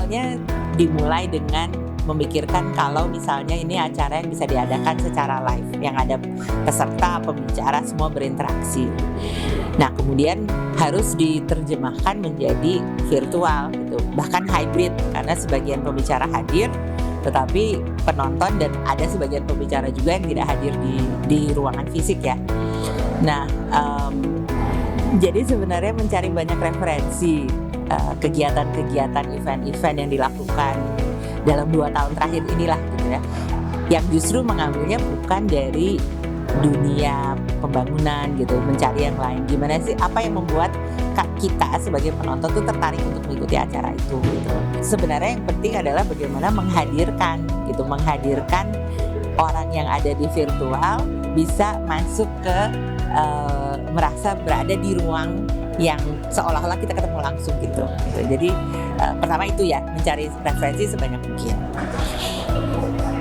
Awalnya dimulai dengan memikirkan kalau misalnya ini acara yang bisa diadakan secara live, yang ada peserta, pembicara, semua berinteraksi. Nah, kemudian harus diterjemahkan menjadi virtual gitu, bahkan hybrid, karena sebagian pembicara hadir, tetapi penonton dan ada sebagian pembicara juga yang tidak hadir di ruangan fisik ya. Nah, jadi sebenarnya mencari banyak referensi kegiatan-kegiatan, event-event yang dilakukan dalam 2 tahun terakhir inilah gitu ya, yang justru mengambilnya bukan dari dunia pembangunan gitu, mencari yang lain. Gimana sih, apa yang membuat kita sebagai penonton tuh tertarik untuk mengikuti acara itu gitu. Sebenarnya yang penting adalah bagaimana menghadirkan orang yang ada di virtual bisa masuk ke merasa berada di ruang yang seolah-olah kita ketemu langsung gitu. Jadi pertama itu ya, mencari referensi sebanyak mungkin.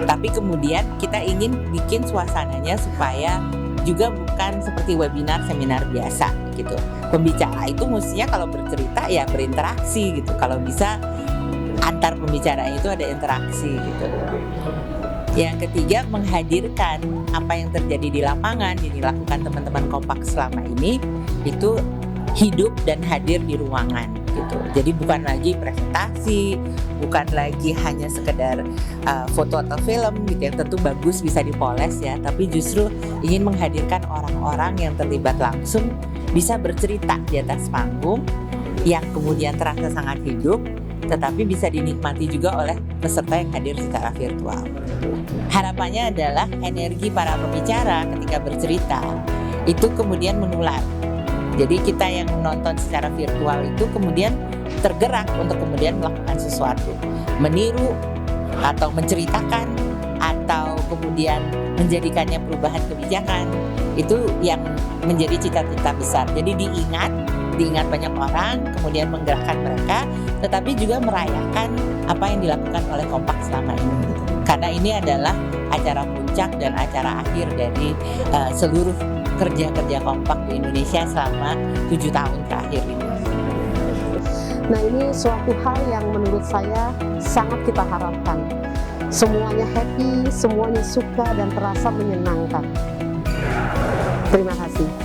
Tapi kemudian kita ingin bikin suasananya supaya juga bukan seperti webinar, seminar biasa gitu. Pembicara itu mestinya kalau bercerita ya berinteraksi gitu. Kalau bisa antar pembicara itu ada interaksi gitu. Yang ketiga, menghadirkan apa yang terjadi di lapangan yang dilakukan teman-teman Kompak selama ini itu hidup dan hadir di ruangan gitu. Jadi bukan lagi presentasi, bukan lagi hanya sekedar foto atau film gitu yang tentu bagus bisa dipoles ya, tapi justru ingin menghadirkan orang-orang yang terlibat langsung bisa bercerita di atas panggung yang kemudian terasa sangat hidup, tetapi bisa dinikmati juga oleh peserta yang hadir secara virtual. Harapannya adalah energi para pembicara ketika bercerita itu kemudian menular. Jadi kita yang menonton secara virtual itu kemudian tergerak untuk kemudian melakukan sesuatu, meniru atau menceritakan atau kemudian menjadikannya perubahan kebijakan. Itu yang menjadi cita-cita besar. Jadi diingat banyak orang, kemudian menggerakkan mereka, tetapi juga merayakan apa yang dilakukan oleh Kompak selama ini gitu. Karena ini adalah acara puncak dan acara akhir dari seluruh kerja-kerja Kompak di Indonesia selama 7 tahun terakhir ini. Nah, ini suatu hal yang menurut saya sangat kita harapkan. Semuanya happy, semuanya suka dan terasa menyenangkan. Terima kasih.